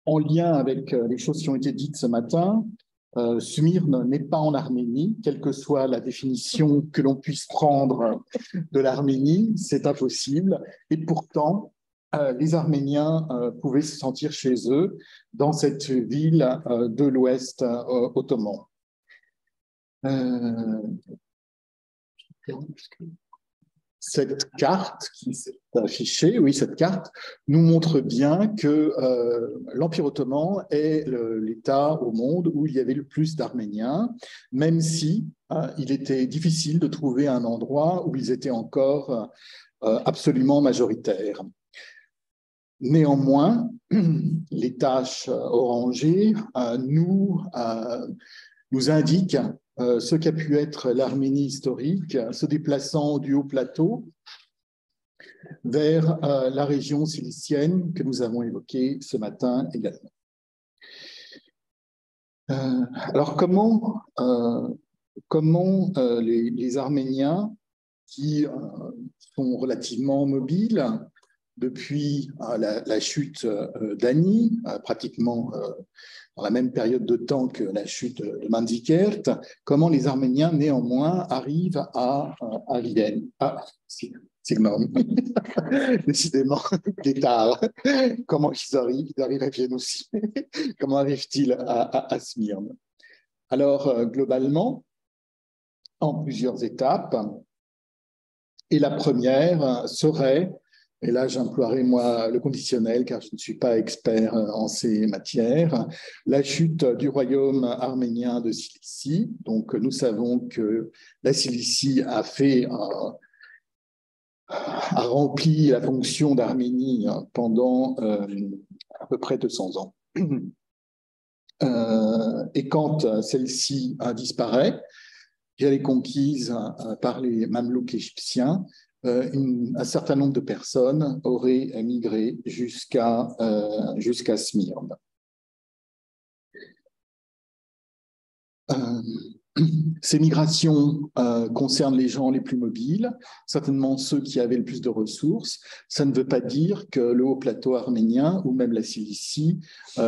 En lien avec les choses qui ont été dites ce matin, Smyrne n'est pas en Arménie, quelle que soit la définition que l'on puisse prendre de l'Arménie, c'est impossible. Et pourtant, les Arméniens pouvaient se sentir chez eux dans cette ville de l'Ouest ottoman. Cette carte qui s'est affichée, oui, cette carte nous montre bien que l'Empire ottoman est l'État au monde où il y avait le plus d'Arméniens, même si il était difficile de trouver un endroit où ils étaient encore absolument majoritaires. Néanmoins, les taches orangées nous indiquent ce qu'a pu être l'Arménie historique, se déplaçant du haut plateau vers la région cilicienne que nous avons évoquée ce matin également. Alors comment les Arméniens qui sont relativement mobiles depuis la chute d'Ani, pratiquement dans la même période de temps que la chute de Manzikert, comment les Arméniens, néanmoins, arrivent à Vienne. Ah, Sigmund. Décidément, il est tard. Comment ils arrivent à Vienne aussi. Comment arrivent-ils à Smyrne? Alors, globalement, en plusieurs étapes, et la première serait, et là j'emploierai moi le conditionnel car je ne suis pas expert en ces matières, la chute du royaume arménien de Cilicie. Donc nous savons que la Cilicie a rempli la fonction d'Arménie pendant à peu près 200 ans. Et quand celle-ci disparaît, elle est conquise par les Mamelouks égyptiens, un certain nombre de personnes auraient migré jusqu'à Smyrne. Ces migrations concernent les gens les plus mobiles, certainement ceux qui avaient le plus de ressources. Ça ne veut pas dire que le haut plateau arménien ou même la Cilicie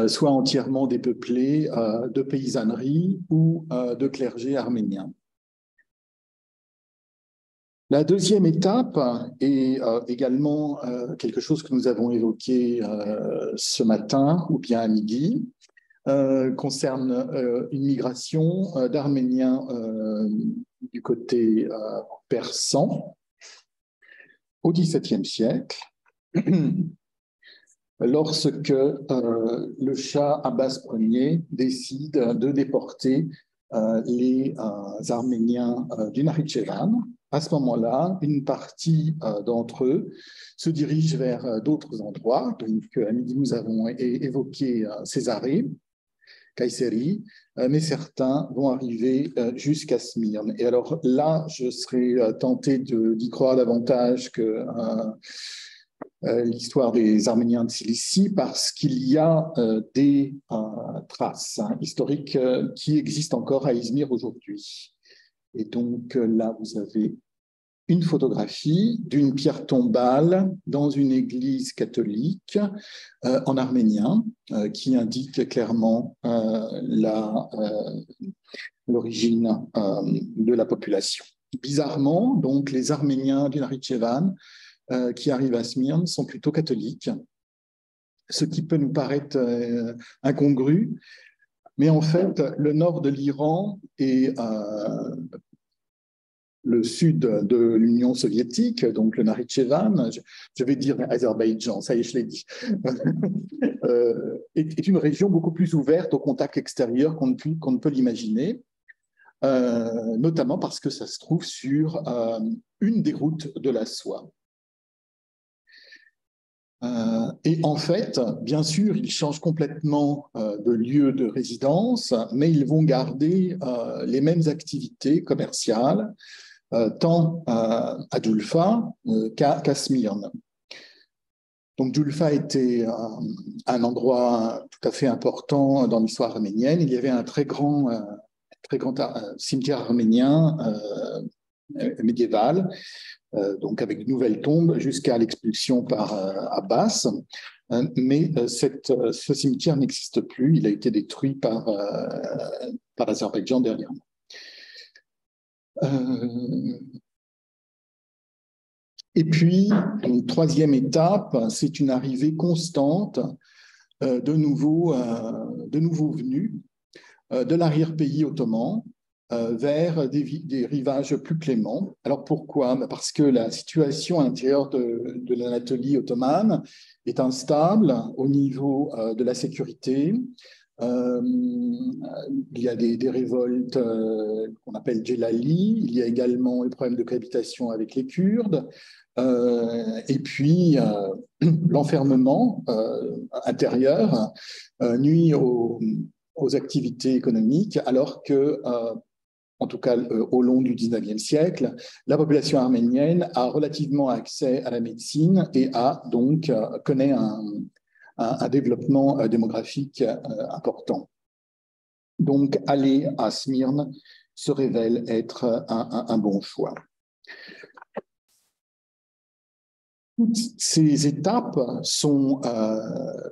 soit entièrement dépeuplé de paysannerie ou de clergé arménien. La deuxième étape est également quelque chose que nous avons évoqué ce matin ou bien à midi, concerne une migration d'Arméniens du côté persan au XVIIe siècle, lorsque le Shah Abbas Ier décide de déporter les Arméniens du Nakhitchevan. À ce moment-là, une partie d'entre eux se dirige vers d'autres endroits. Donc, à midi, nous avons évoqué Césarée, Kayseri, mais certains vont arriver jusqu'à Smyrne. Et alors là, je serais tenté d'y croire davantage que l'histoire des Arméniens de Cilicie, parce qu'il y a des traces historiques qui existent encore à Izmir aujourd'hui. Et donc là, vous avez une photographie d'une pierre tombale dans une église catholique en arménien qui indique clairement l'origine de la population. Bizarrement, donc, les Arméniens du Nakhitchevan qui arrivent à Smyrne sont plutôt catholiques, ce qui peut nous paraître incongru, mais en fait, le nord de l'Iran et le sud de l'Union soviétique, donc le Nakhitchevan, je vais dire Azerbaïdjan, ça y est, je l'ai dit, est une région beaucoup plus ouverte au contact extérieur qu'on ne peut l'imaginer, notamment parce que ça se trouve sur une des routes de la soie. Et en fait, bien sûr, ils changent complètement de lieu de résidence, mais ils vont garder les mêmes activités commerciales, tant à Julfa qu'à Smyrne. Donc Julfa était un endroit tout à fait important dans l'histoire arménienne. Il y avait un très grand cimetière arménien médiéval donc avec de nouvelles tombes jusqu'à l'expulsion par Abbas. Mais ce cimetière n'existe plus, il a été détruit par l'Azerbaïdjan dernièrement. Et puis, une troisième étape, c'est une arrivée constante de nouveaux venus de l'arrière-pays ottoman vers des rivages plus cléments. Alors pourquoi? Parce que la situation à l'intérieur de l'Anatolie ottomane est instable au niveau de la sécurité. Il y a des révoltes qu'on appelle Djelali, il y a également le problème de cohabitation avec les Kurdes, et puis l'enfermement intérieur nuit aux activités économiques, alors que, en tout cas au long du XIXe siècle, la population arménienne a relativement accès à la médecine et connaît un développement démographique important. Donc, aller à Smyrne se révèle être un bon choix. Toutes ces étapes sont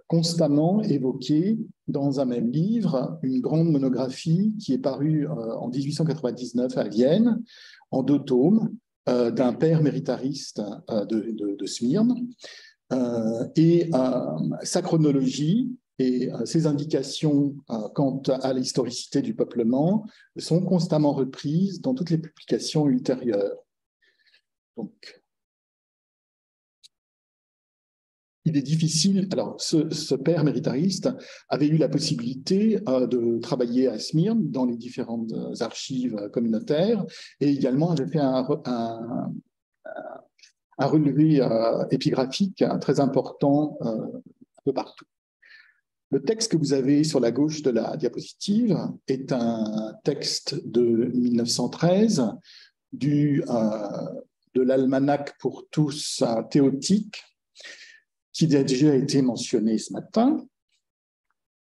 constamment évoquées dans un même livre, une grande monographie qui est parue en 1899 à Vienne, en 2 tomes, d'un père méritariste de Smyrne. Et sa chronologie et ses indications quant à l'historicité du peuplement sont constamment reprises dans toutes les publications ultérieures. Donc, il est difficile. Alors, ce père méritariste avait eu la possibilité de travailler à Smyrne dans les différentes archives communautaires et également avait fait un relevé épigraphique très important un peu partout. Le texte que vous avez sur la gauche de la diapositive est un texte de 1913 de l'almanach pour tous théotique, qui a déjà été mentionné ce matin,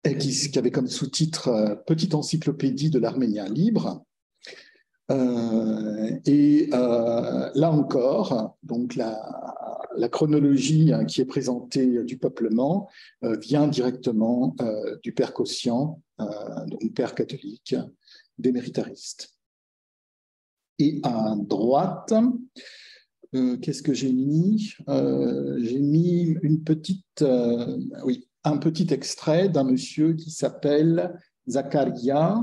et qui avait comme sous-titre « Petite encyclopédie de l'arménien libre ». Là encore, donc la chronologie qui est présentée du peuplement vient directement du père Cossian, donc père catholique des méritaristes. Et à droite, qu'est-ce que j'ai mis? J'ai mis un petit extrait d'un monsieur qui s'appelle Zakaria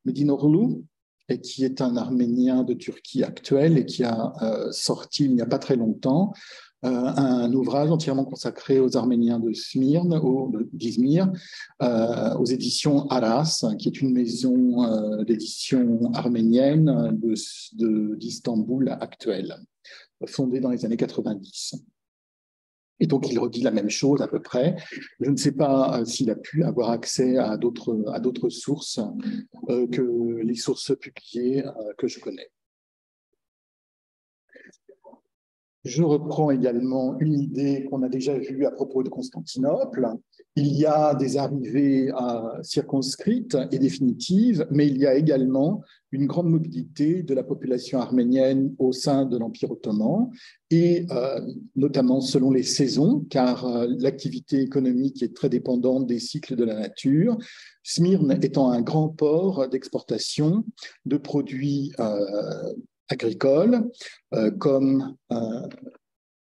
Medinorlu, et qui est un Arménien de Turquie actuelle et qui a sorti il n'y a pas très longtemps un ouvrage entièrement consacré aux Arméniens d'Izmir, aux éditions Aras, qui est une maison d'édition arménienne d'Istanbul actuelle, fondée dans les années 90. Et donc, il redit la même chose à peu près. Je ne sais pas s'il a pu avoir accès à d'autres sources que les sources publiées que je connais. Je reprends également une idée qu'on a déjà vue à propos de Constantinople. Il y a des arrivées circonscrites et définitives, mais il y a également une grande mobilité de la population arménienne au sein de l'Empire ottoman, et notamment selon les saisons, car l'activité économique est très dépendante des cycles de la nature. Smyrne étant un grand port d'exportation de produits agricoles, comme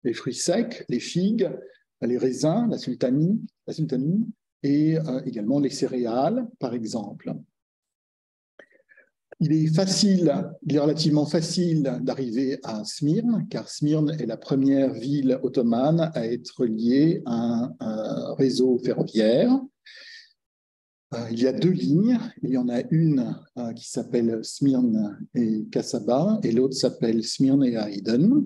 les fruits secs, les figues, les raisins, la sultanie et également les céréales, par exemple. Il est relativement facile d'arriver à Smyrne, car Smyrne est la première ville ottomane à être liée à un réseau ferroviaire. Il y a 2 lignes. Il y en a une qui s'appelle Smyrne et Kassaba, et l'autre s'appelle Smyrne et Aydın.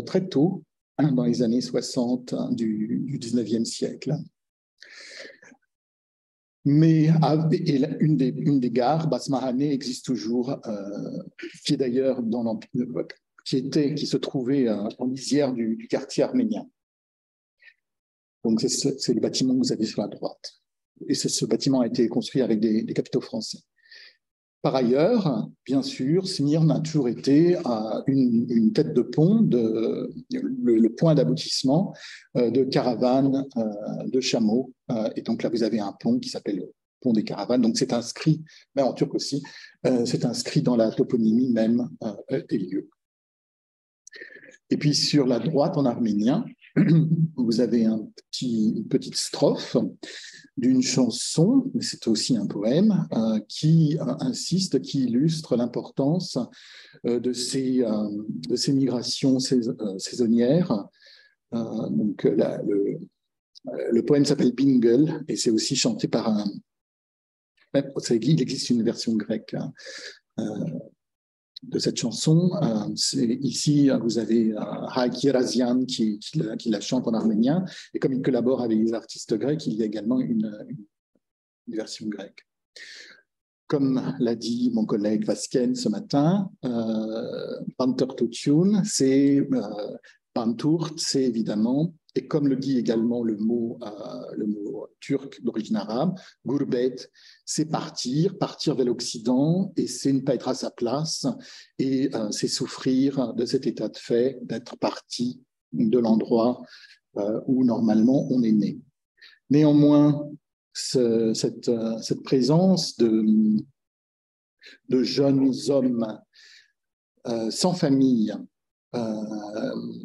Très tôt, dans les années 60 du 19e siècle. Mais une des gares, Basmahane, existe toujours, qui est d'ailleurs dans l'Empire, qui se trouvait en lisière du quartier arménien. Donc c'est le bâtiment que vous avez sur la droite. Et ce bâtiment a été construit avec des capitaux français. Par ailleurs, bien sûr, Smyrne a toujours été une tête de pont, le point d'aboutissement de caravanes de chameaux. Et donc là, vous avez un pont qui s'appelle le pont des caravanes. Donc c'est inscrit, mais en turc aussi, c'est inscrit dans la toponymie même des lieux. Et puis sur la droite, en arménien, vous avez une petite strophe d'une chanson, mais c'est aussi un poème, qui insiste, qui illustre l'importance de ces migrations saisonnières. Donc le poème s'appelle Bingle et c'est aussi chanté par un... Il existe une version grecque de cette chanson. Ici, vous avez Haki Razian qui la chante en arménien. Et comme il collabore avec les artistes grecs, il y a également une version grecque. Comme l'a dit mon collègue Vasquen ce matin, Panturtutun, c'est Panturt, c'est évidemment, et comme le dit également le mot turc d'origine arabe, Gurbet, c'est partir, partir vers l'Occident, et c'est ne pas être à sa place, et c'est souffrir de cet état de fait, d'être parti de l'endroit où normalement on est né. Néanmoins, cette présence de jeunes hommes sans famille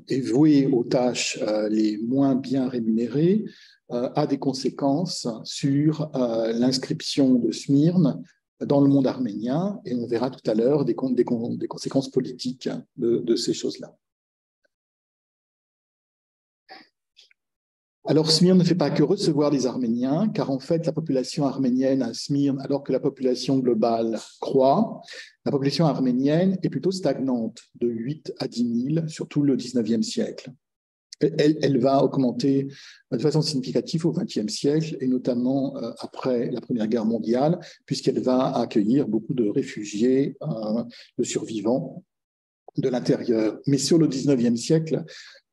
et voués aux tâches les moins bien rémunérées a des conséquences sur l'inscription de Smyrne dans le monde arménien, et on verra tout à l'heure des conséquences politiques de ces choses-là. Alors, Smyrne ne fait pas que recevoir des Arméniens, car en fait, la population arménienne à Smyrne, alors que la population globale croît, la population arménienne est plutôt stagnante, de 8 à 10 000, surtout le 19e siècle. Elle va augmenter de façon significative au XXe siècle, et notamment après la Première Guerre mondiale, puisqu'elle va accueillir beaucoup de réfugiés, de survivants de l'intérieur. Mais sur le 19e siècle,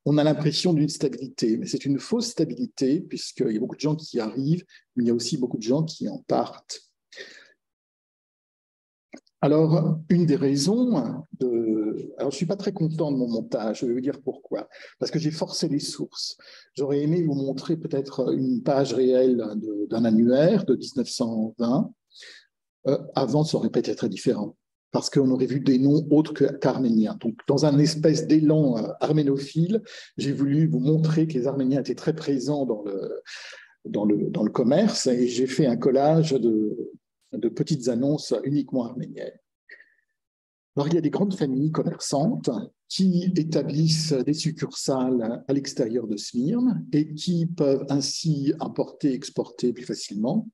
on a l'impression d'une stabilité, mais c'est une fausse stabilité, puisqu'il y a beaucoup de gens qui arrivent, mais il y a aussi beaucoup de gens qui en partent. Alors, une des raisons Alors, je ne suis pas très content de mon montage, je vais vous dire pourquoi. Parce que j'ai forcé les sources. J'aurais aimé vous montrer peut-être une page réelle d'un annuaire de 1920. Avant, ça aurait peut-être été très différent, parce qu'on aurait vu des noms autres qu'arméniens. Donc, dans un espèce d'élan arménophile, j'ai voulu vous montrer que les Arméniens étaient très présents dans le commerce, et j'ai fait un collage de petites annonces uniquement arméniennes. Alors, il y a des grandes familles commerçantes qui établissent des succursales à l'extérieur de Smyrne et qui peuvent ainsi importer, exporter plus facilement.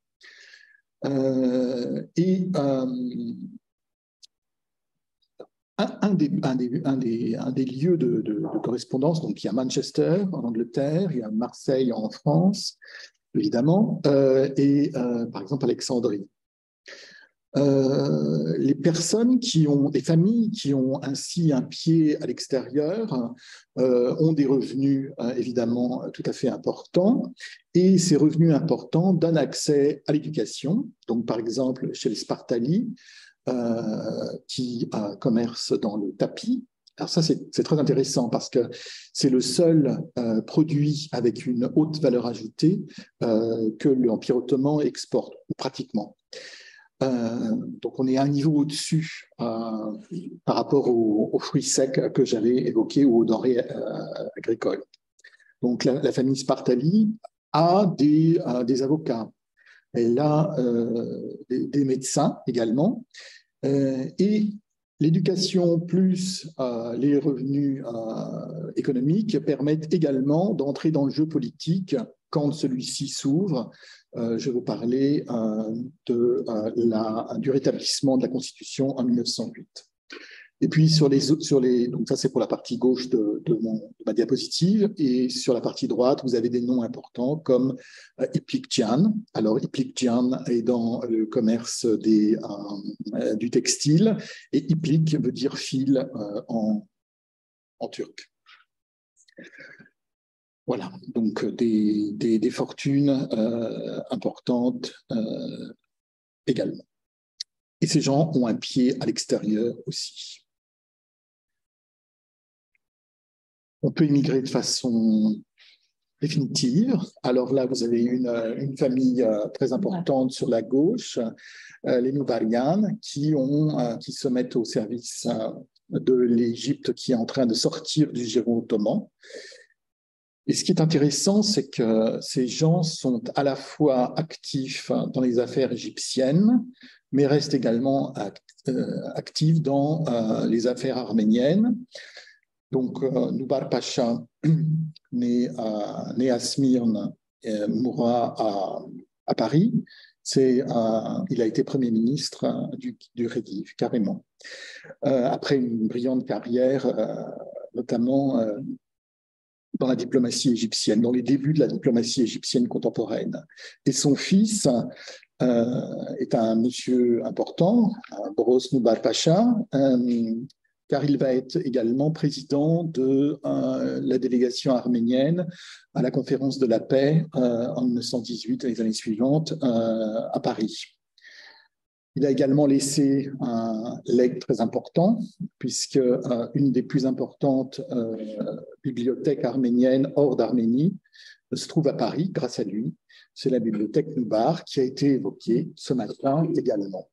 Un des lieux de correspondance, donc il y a Manchester en Angleterre, il y a Marseille en France, évidemment, et par exemple Alexandrie. Les familles qui ont ainsi un pied à l'extérieur ont des revenus évidemment tout à fait importants, et ces revenus importants donnent accès à l'éducation. Donc par exemple chez les Spartali, qui commercent dans le tapis. Alors ça, c'est très intéressant parce que c'est le seul produit avec une haute valeur ajoutée que l'Empire ottoman exporte, pratiquement. Donc on est à un niveau au-dessus par rapport aux fruits secs que j'avais évoqués ou aux denrées agricoles. Donc la famille Spartali a des avocats, elle a des médecins également, et l'éducation plus les revenus économiques permettent également d'entrer dans le jeu politique quand celui-ci s'ouvre. Je veux parler du rétablissement de la Constitution en 1908. Et puis donc ça c'est pour la partie gauche de ma diapositive, et sur la partie droite vous avez des noms importants comme Iplikjan. Alors Iplikjan est dans le commerce du textile, et Iplik veut dire fil en turc. Voilà, donc des fortunes importantes également. Et ces gens ont un pied à l'extérieur aussi. On peut immigrer de façon définitive. Alors là, vous avez une famille très importante sur la gauche, les Nouvarianes, qui se mettent au service de l'Égypte qui est en train de sortir du giron ottoman. Et ce qui est intéressant, c'est que ces gens sont à la fois actifs dans les affaires égyptiennes, mais restent également actifs dans les affaires arméniennes. Donc, Noubar Pacha, né à Smyrne, mourra à Paris. Il a été Premier ministre du Régif, carrément. Après une brillante carrière, notamment dans la diplomatie égyptienne, dans les débuts de la diplomatie égyptienne contemporaine. Et son fils est un monsieur important, Boros Noubar Pacha, car il va être également président de la délégation arménienne à la conférence de la paix en 1918 et les années suivantes à Paris. Il a également laissé un legs très important, puisque une des plus importantes bibliothèques arméniennes hors d'Arménie se trouve à Paris grâce à lui. C'est la bibliothèque Noubar qui a été évoquée ce matin également.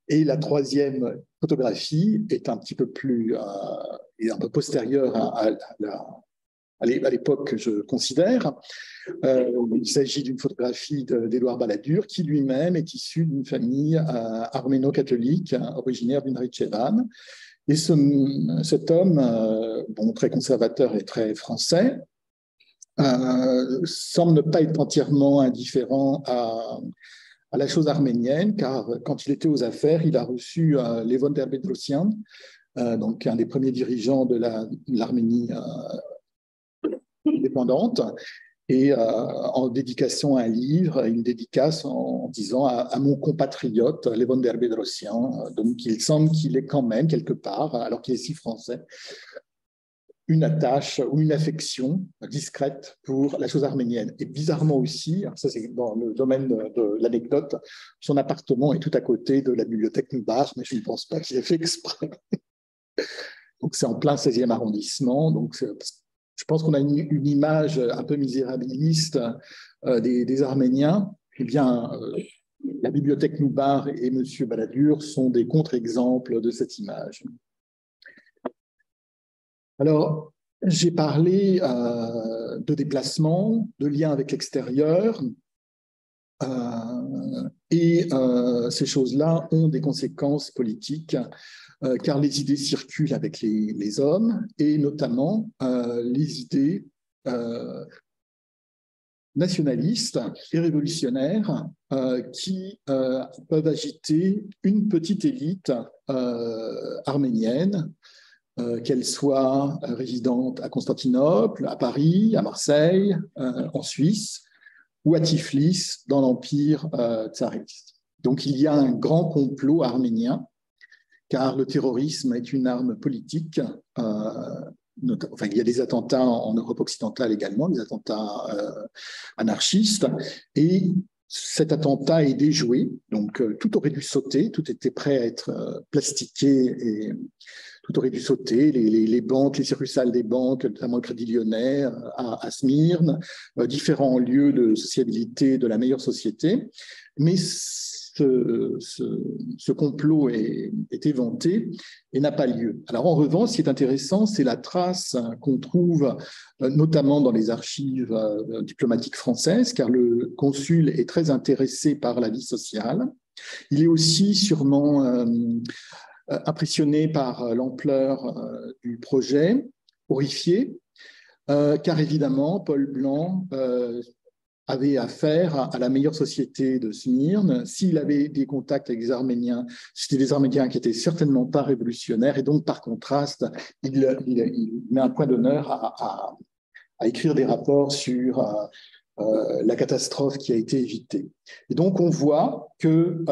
Et la troisième photographie est un petit peu plus, et un peu postérieure à l'époque que je considère. Il s'agit d'une photographie d'Édouard Balladur, qui lui-même est issu d'une famille arméno-catholique originaire du Nakhitchevan. Et cet homme, très conservateur et très français, semble ne pas être entièrement indifférent à la chose arménienne, car quand il était aux affaires, il a reçu Levon Terbedrossian, donc un des premiers dirigeants de l'Arménie indépendante, et en dédication à un livre, une dédicace en disant à mon compatriote Levon Terbedrossian, donc il semble qu'il est quand même quelque part, alors qu'il est si français, une attache ou une affection discrète pour la chose arménienne. Et bizarrement aussi, ça c'est dans le domaine de l'anecdote, son appartement est tout à côté de la bibliothèque Noubar, mais je ne pense pas qu'il ait fait exprès. Donc c'est en plein 16e arrondissement, donc je pense qu'on a une image un peu misérabiliste des Arméniens. Eh bien, la bibliothèque Noubar et M. Balladur sont des contre-exemples de cette image. Alors, j'ai parlé de déplacement, de lien avec l'extérieur, et ces choses-là ont des conséquences politiques, car les idées circulent avec les hommes, et notamment les idées nationalistes et révolutionnaires qui peuvent agiter une petite élite arménienne, qu'elle soit résidente à Constantinople, à Paris, à Marseille, en Suisse, ou à Tiflis, dans l'Empire tsariste. Donc il y a un grand complot arménien, car le terrorisme est une arme politique. Il y a des attentats en Europe occidentale également, des attentats anarchistes, et cet attentat est déjoué, donc tout aurait dû sauter, tout était prêt à être plastiqué et tout aurait dû sauter, les banques, les succursales des banques, notamment le Crédit Lyonnais à Smyrne, différents lieux de sociabilité de la meilleure société. Mais ce complot est éventé et n'a pas lieu. Alors en revanche, ce qui est intéressant, c'est la trace qu'on trouve notamment dans les archives diplomatiques françaises, car le consul est très intéressé par la vie sociale. Il est aussi sûrement impressionné par l'ampleur du projet, horrifié, car évidemment, Paul Blanc avait affaire à la meilleure société de Smyrne. S'il avait des contacts avec les Arméniens, c'était des Arméniens qui n'étaient certainement pas révolutionnaires, et donc par contraste, il met un point d'honneur à écrire des rapports sur la catastrophe qui a été évitée. Et donc on voit que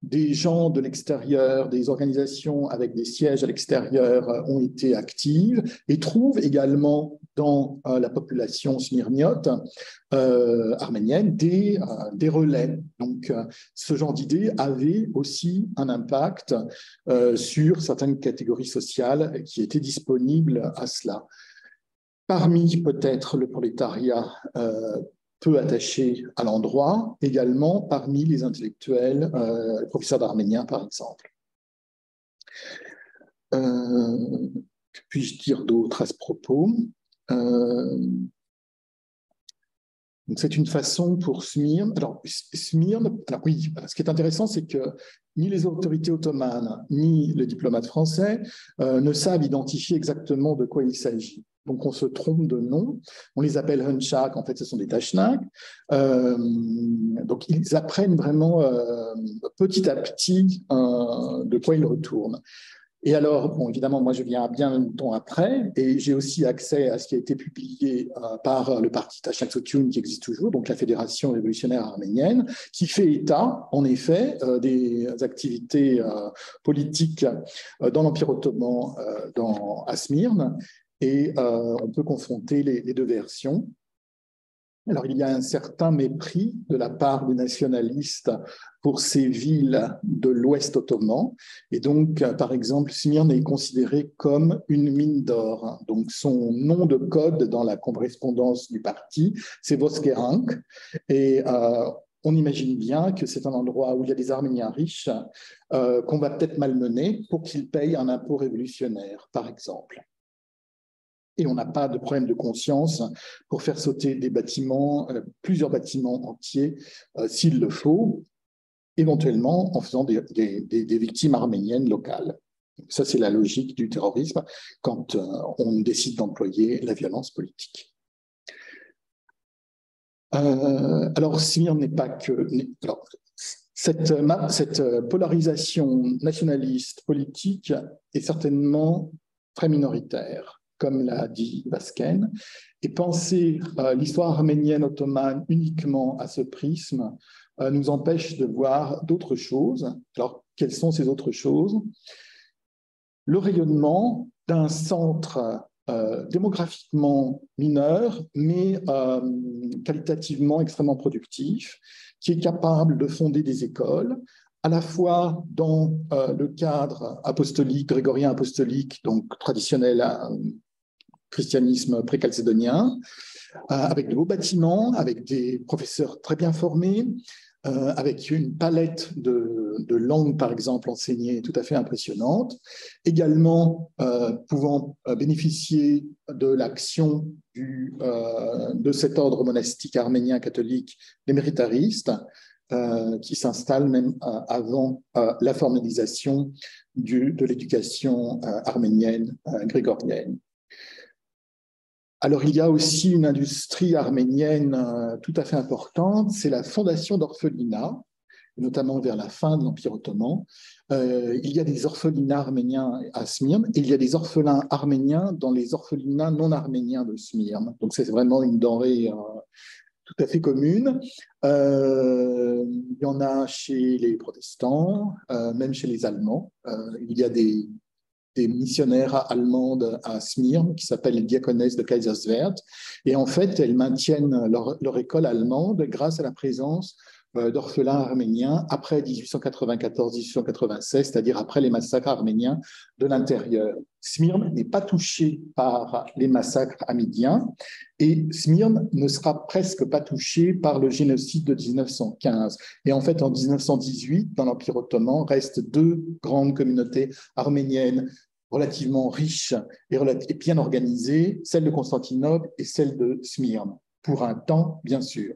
des gens de l'extérieur, des organisations avec des sièges à l'extérieur ont été actives et trouvent également dans la population smyrniote arménienne des relais. Donc, ce genre d'idée avait aussi un impact sur certaines catégories sociales qui étaient disponibles à cela. Parmi peut-être le prolétariat peu attaché à l'endroit, également parmi les intellectuels, les professeurs d'arménien par exemple. Que puis-je dire d'autre à ce propos? C'est une façon pour Smyrne. Alors, Smyrne, alors oui, ce qui est intéressant, c'est que ni les autorités ottomanes, ni les diplomates français ne savent identifier exactement de quoi il s'agit. Donc, on se trompe de nom. On les appelle Hunchak, en fait, ce sont des Tachnak. Donc, ils apprennent vraiment petit à petit de quoi ils retournent. Et alors, bon, évidemment, moi, je viens bien longtemps après, et j'ai aussi accès à ce qui a été publié par le parti Tachnak Sotyun, qui existe toujours, donc la Fédération révolutionnaire arménienne, qui fait état, en effet, des activités politiques dans l'Empire ottoman, à Smyrne, et on peut confronter les deux versions. Alors, il y a un certain mépris de la part des nationalistes pour ces villes de l'Ouest ottoman. Et donc, par exemple, Smyrne est considérée comme une mine d'or. Donc, son nom de code dans la correspondance du parti, c'est Voskehank. Et on imagine bien que c'est un endroit où il y a des Arméniens riches qu'on va peut-être malmener pour qu'ils payent un impôt révolutionnaire, par exemple. Et on n'a pas de problème de conscience pour faire sauter des bâtiments, plusieurs bâtiments entiers, s'il le faut, éventuellement en faisant des victimes arméniennes locales. Ça, c'est la logique du terrorisme quand on décide d'employer la violence politique. Alors, Smyrne n'est pas que... Alors, cette polarisation nationaliste politique est certainement très minoritaire, comme l'a dit Basken, et penser l'histoire arménienne ottomane uniquement à ce prisme nous empêche de voir d'autres choses. Alors, quelles sont ces autres choses? Le rayonnement d'un centre démographiquement mineur, mais qualitativement extrêmement productif, qui est capable de fonder des écoles, à la fois dans le cadre apostolique, grégorien apostolique, donc traditionnel christianisme préchalcédonien, avec de beaux bâtiments, avec des professeurs très bien formés, avec une palette de langues, par exemple, enseignées tout à fait impressionnante, également pouvant bénéficier de l'action de cet ordre monastique arménien catholique, les méritaristes, qui s'installent même avant la formalisation de l'éducation arménienne grégorienne. Alors, il y a aussi une industrie arménienne tout à fait importante, c'est la fondation d'orphelinats, notamment vers la fin de l'Empire ottoman. Il y a des orphelinats arméniens à Smyrne et il y a des orphelins arméniens dans les orphelinats non arméniens de Smyrne. Donc, c'est vraiment une denrée tout à fait commune. Il y en a chez les protestants, même chez les Allemands. Il y a des missionnaires allemandes à Smyrne qui s'appellent les diaconesses de Kaiserswerth. Et en fait, elles maintiennent leur école allemande grâce à la présence d'orphelins arméniens après 1894-1896, c'est-à-dire après les massacres arméniens de l'intérieur. Smyrne n'est pas touchée par les massacres hamidiens et Smyrne ne sera presque pas touchée par le génocide de 1915. Et en fait, en 1918, dans l'Empire ottoman, restent deux grandes communautés arméniennes relativement riches et bien organisées, celle de Constantinople et celle de Smyrne, pour un temps, bien sûr.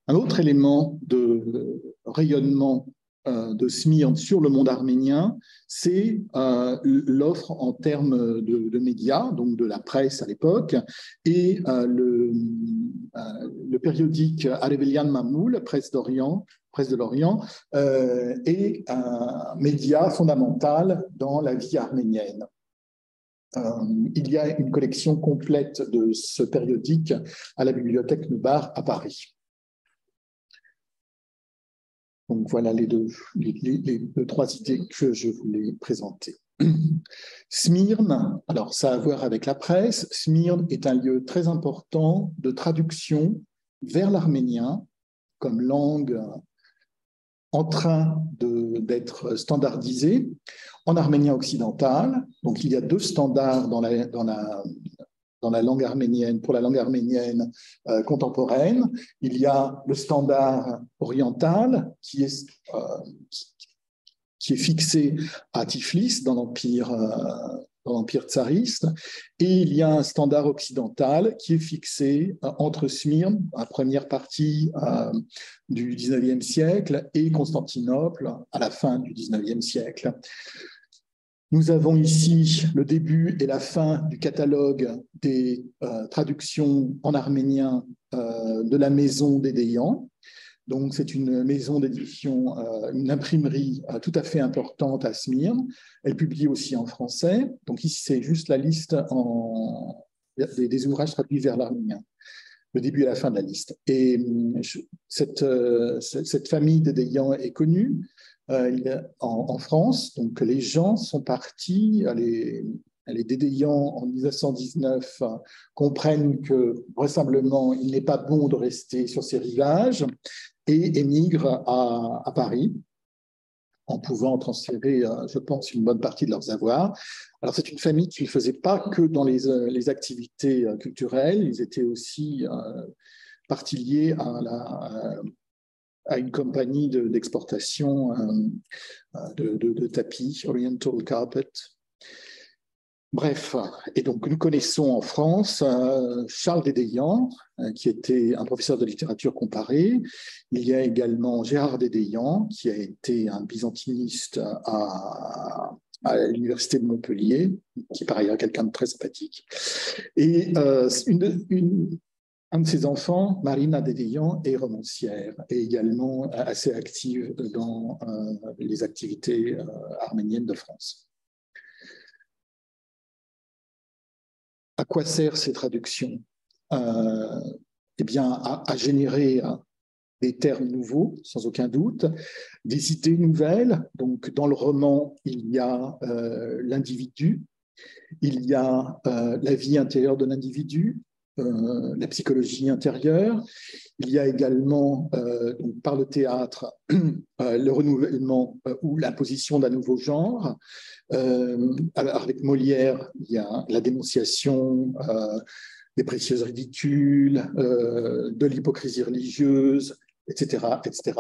Un autre élément de rayonnement de Smyrne sur le monde arménien, c'est l'offre en termes de médias, donc de la presse à l'époque, et le périodique Arevelian Mamoul, presse de l'Orient, est un média fondamental dans la vie arménienne. Il y a une collection complète de ce périodique à la bibliothèque Nubar à Paris. Donc voilà les trois idées que je voulais présenter. Smyrne, alors ça a à voir avec la presse, Smyrne est un lieu très important de traduction vers l'arménien comme langue en train d'être standardisée en arménien occidental. Donc il y a deux standards dans la langue arménienne, pour la langue arménienne contemporaine. Il y a le standard oriental qui est fixé à Tiflis dans l'Empire tsariste, et il y a un standard occidental qui est fixé entre Smyrne, la première partie du XIXe siècle, et Constantinople à la fin du XIXe siècle. Nous avons ici le début et la fin du catalogue des traductions en arménien de la maison d'Édéian. Donc, c'est une maison d'édition, une imprimerie tout à fait importante à Smyrne. Elle publie aussi en français. Donc, ici, c'est juste la liste des ouvrages traduits vers l'arménien, le début et la fin de la liste. Et cette famille d'Édéian est connue en France. Donc, les gens sont partis, les Dédéians en 1919 comprennent que vraisemblablement il n'est pas bon de rester sur ces rivages et émigrent à Paris en pouvant transférer, je pense, une bonne partie de leurs avoirs. Alors c'est une famille qui ne faisait pas que dans les activités culturelles, ils étaient aussi partie liée à une compagnie d'exportation de tapis, Oriental Carpet. Bref, et donc nous connaissons en France Charles Dédéian, qui était un professeur de littérature comparée. Il y a également Gérard Dédéian, qui a été un byzantiniste à l'université de Montpellier, qui est par ailleurs quelqu'un de très sympathique. Et un de ses enfants, Marina Dédéian, est romancière et également assez active dans les activités arméniennes de France. À quoi servent ces traductions? Eh bien, à générer des termes nouveaux, sans aucun doute, des idées nouvelles. Donc, dans le roman, il y a l'individu, il y a la vie intérieure de l'individu, la psychologie intérieure. Il y a également, donc, par le théâtre, le renouvellement ou l'imposition d'un nouveau genre. Alors avec Molière, il y a la dénonciation des précieuses ridicules, de l'hypocrisie religieuse, etc., etc.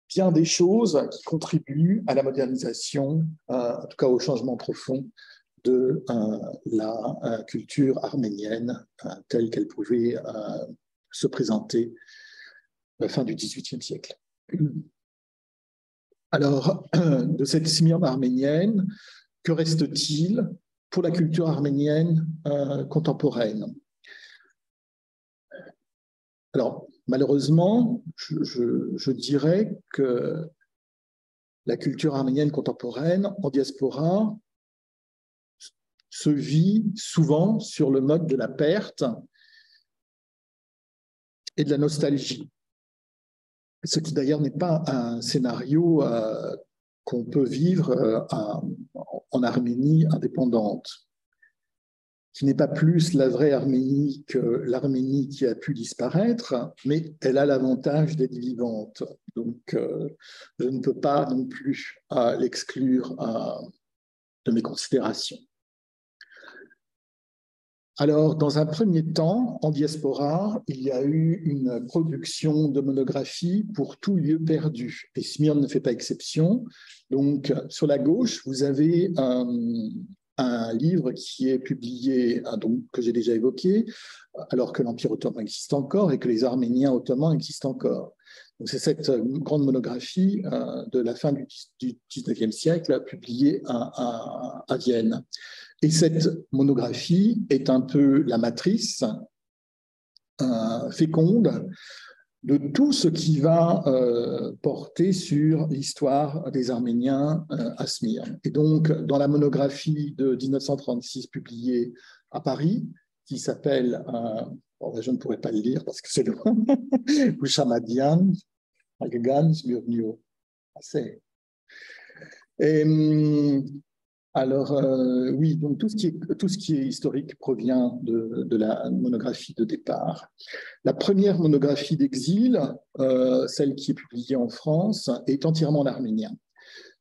Bien des choses qui contribuent à la modernisation, en tout cas au changement profond de la culture arménienne telle qu'elle pouvait se présenter à la fin du XVIIIe siècle. Alors, de cette Smyrne arménienne, que reste-t-il pour la culture arménienne contemporaine? Alors, malheureusement, je dirais que la culture arménienne contemporaine en diaspora se vit souvent sur le mode de la perte et de la nostalgie. Ce qui d'ailleurs n'est pas un scénario qu'on peut vivre en Arménie indépendante, qui n'est pas plus la vraie Arménie que l'Arménie qui a pu disparaître, mais elle a l'avantage d'être vivante. Donc, je ne peux pas non plus l'exclure de mes considérations. Alors, dans un premier temps, en diaspora, il y a eu une production de monographies pour tout lieu perdu. Et Smyrne ne fait pas exception. Donc, sur la gauche, vous avez un livre qui est publié, donc, que j'ai déjà évoqué, alors que l'Empire ottoman existe encore et que les Arméniens ottomans existent encore. Donc, c'est cette grande monographie de la fin du XIXe siècle, publiée à Vienne. Et cette monographie est un peu la matrice féconde de tout ce qui va porter sur l'histoire des Arméniens à Smyrne. Et donc, dans la monographie de 1936 publiée à Paris, qui s'appelle, je ne pourrais pas le lire parce que c'est le Bouchamadian, Agagan, Smyrnio. Alors, oui, donc tout ce qui est historique provient de la monographie de départ. La première monographie d'exil, celle qui est publiée en France, est entièrement en arménien,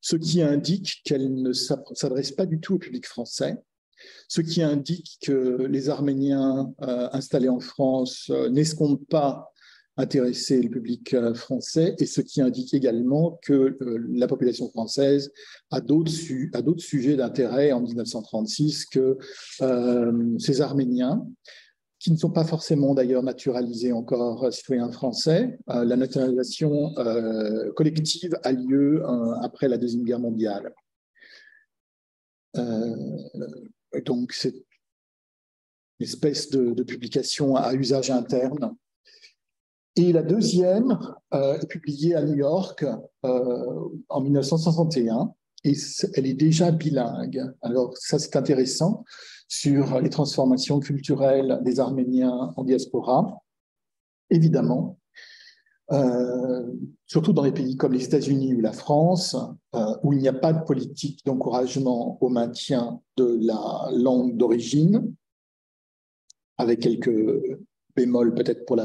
ce qui indique qu'elle ne s'adresse pas du tout au public français, ce qui indique que les Arméniens installés en France n'escomptent pas intéresser le public français, et ce qui indique également que la population française a d'autres sujets d'intérêt en 1936 que ces Arméniens, qui ne sont pas forcément d'ailleurs naturalisés encore citoyens français. La naturalisation collective a lieu après la Deuxième Guerre mondiale. Donc, c'est une espèce de publication à usage interne. Et la deuxième est publiée à New York en 1961, et elle est déjà bilingue. Alors, ça, c'est intéressant, sur les transformations culturelles des Arméniens en diaspora, évidemment. Surtout dans les pays comme les États-Unis ou la France, où il n'y a pas de politique d'encouragement au maintien de la langue d'origine, avec quelques bémols peut-être pour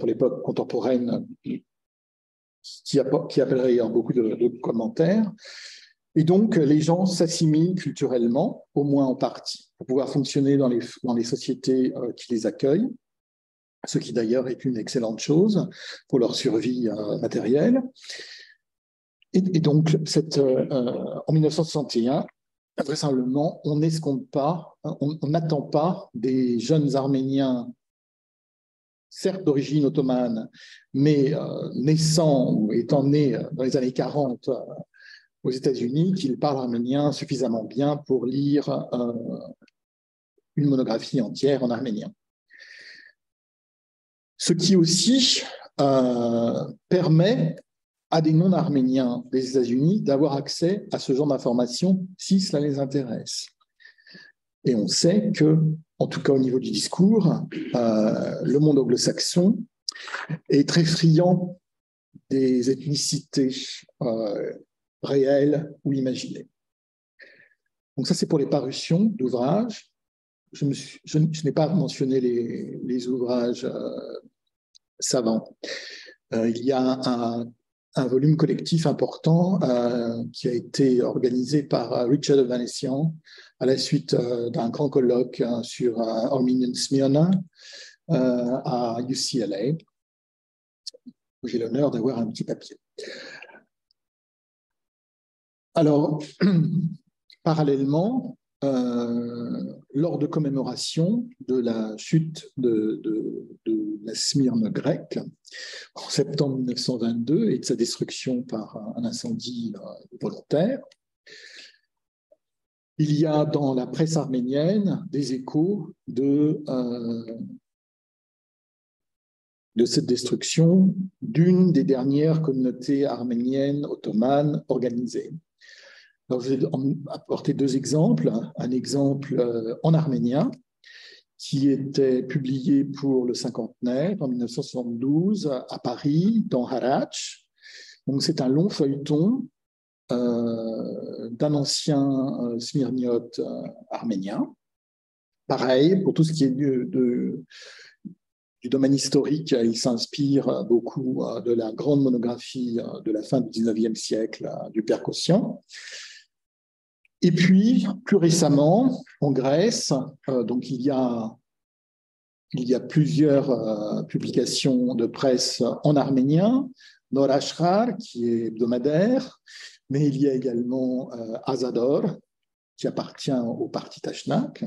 l'époque contemporaine, qui appellerait beaucoup de commentaires. Et donc, les gens s'assimilent culturellement, au moins en partie, pour pouvoir fonctionner dans les sociétés qui les accueillent, ce qui d'ailleurs est une excellente chose pour leur survie matérielle. Et donc, en 1961, vraisemblablement, on n'escompte pas, on n'attend pas des jeunes Arméniens, certes d'origine ottomane, mais naissant ou étant nés dans les années 40 aux États-Unis, qu'ils parlent arménien suffisamment bien pour lire une monographie entière en arménien. Ce qui aussi permet à des non-arméniens des États-Unis d'avoir accès à ce genre d'informations si cela les intéresse. Et on sait que, en tout cas au niveau du discours, le monde anglo-saxon est très friand des ethnicités réelles ou imaginées. Donc ça, c'est pour les parutions d'ouvrages. Je n'ai pas mentionné les ouvrages savants. Il y a un volume collectif important qui a été organisé par Richard Vanessian à la suite d'un grand colloque sur Armenian Smyrna à UCLA, où j'ai l'honneur d'avoir un petit papier. Alors, parallèlement, lors de commémoration de la chute de la Smyrne grecque en septembre 1922 et de sa destruction par un incendie volontaire, il y a dans la presse arménienne des échos de cette destruction d'une des dernières communautés arméniennes ottomanes organisées. Alors, je vais apporter deux exemples. Un exemple en arménien, qui était publié pour le cinquantenaire en 1972 à Paris, dans Harach. Donc, c'est un long feuilleton d'un ancien smyrniote arménien. Pareil, pour tout ce qui est du domaine historique, il s'inspire beaucoup de la grande monographie de la fin du 19e siècle du père Kosian. Et puis, plus récemment, en Grèce, donc il y a plusieurs publications de presse en arménien, Nor Ashrar, qui est hebdomadaire, mais il y a également Azador, qui appartient au parti Tashnak.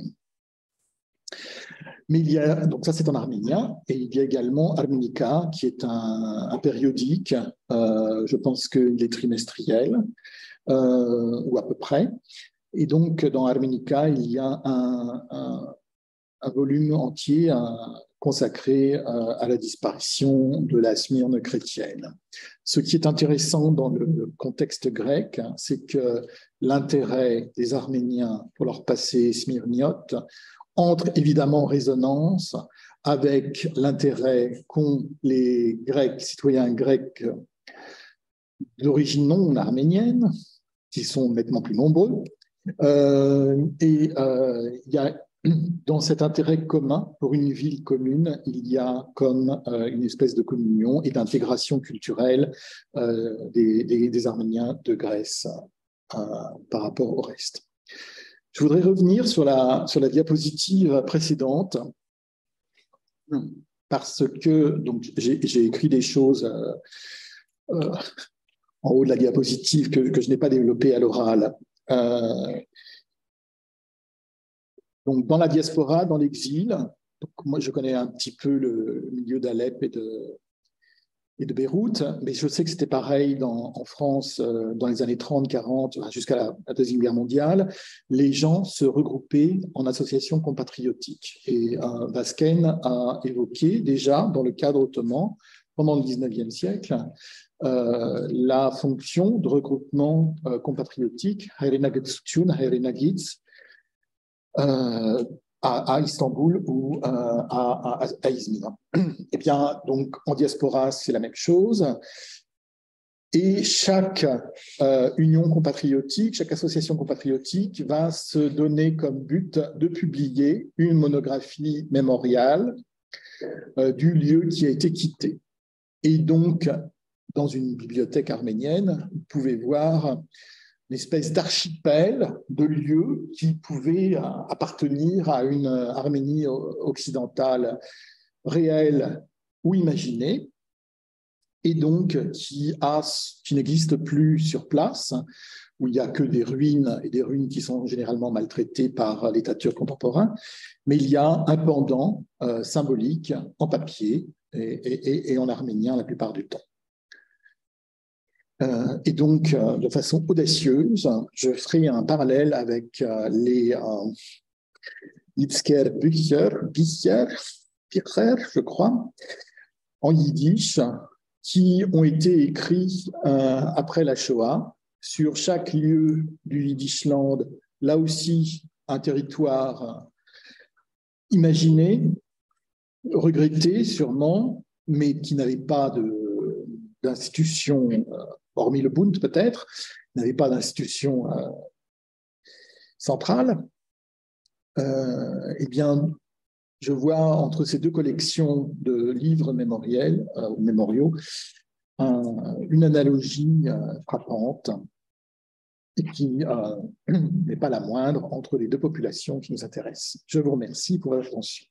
Mais donc ça c'est en arménien, et il y a également Armenica, qui est un périodique, je pense qu'il est trimestriel, ou à peu près. Et donc dans Armenica, il y a un volume entier consacré à la disparition de la Smyrne chrétienne. Ce qui est intéressant dans le contexte grec, c'est que l'intérêt des Arméniens pour leur passé smyrniote entre évidemment en résonance avec l'intérêt qu'ont les Grecs, citoyens grecs d'origine non arménienne, qui sont nettement plus nombreux. Il y a dans cet intérêt commun pour une ville commune, il y a comme une espèce de communion et d'intégration culturelle des Arméniens de Grèce par rapport au reste. Je voudrais revenir sur la diapositive précédente parce que j'ai écrit des choses en haut de la diapositive que je n'ai pas développées à l'oral. Donc, dans la diaspora, dans l'exil, moi je connais un petit peu le milieu d'Alep et de Beyrouth, mais je sais que c'était pareil en France dans les années 30, 40, jusqu'à la Deuxième Guerre mondiale. Les gens se regroupaient en associations compatriotiques. Et Vasquen a évoqué déjà, dans le cadre ottoman, pendant le 19e siècle, la fonction de regroupement compatriotique, à Istanbul ou à Izmir. Eh bien, donc, en diaspora, c'est la même chose. Et chaque union compatriotique, chaque association compatriotique va se donner comme but de publier une monographie mémoriale du lieu qui a été quitté. Et donc, dans une bibliothèque arménienne, vous pouvez voir une espèce d'archipel de lieux qui pouvaient appartenir à une Arménie occidentale réelle ou imaginée, et donc qui n'existe plus sur place, où il n'y a que des ruines, et des ruines qui sont généralement maltraitées par l'État turc contemporain, mais il y a un pendant symbolique en papier et en arménien la plupart du temps. Et donc, de façon audacieuse, je ferai un parallèle avec les Yizker Bücher, je crois, en yiddish, qui ont été écrits après la Shoah sur chaque lieu du Yiddishland, là aussi un territoire imaginé, regretté sûrement, mais qui n'avait pas d'institution, hormis le Bund peut-être, n'avait pas d'institution centrale. Eh bien, je vois entre ces deux collections de livres mémoriels ou mémoriaux une analogie frappante et qui n'est pas la moindre entre les deux populations qui nous intéressent. Je vous remercie pour votre attention.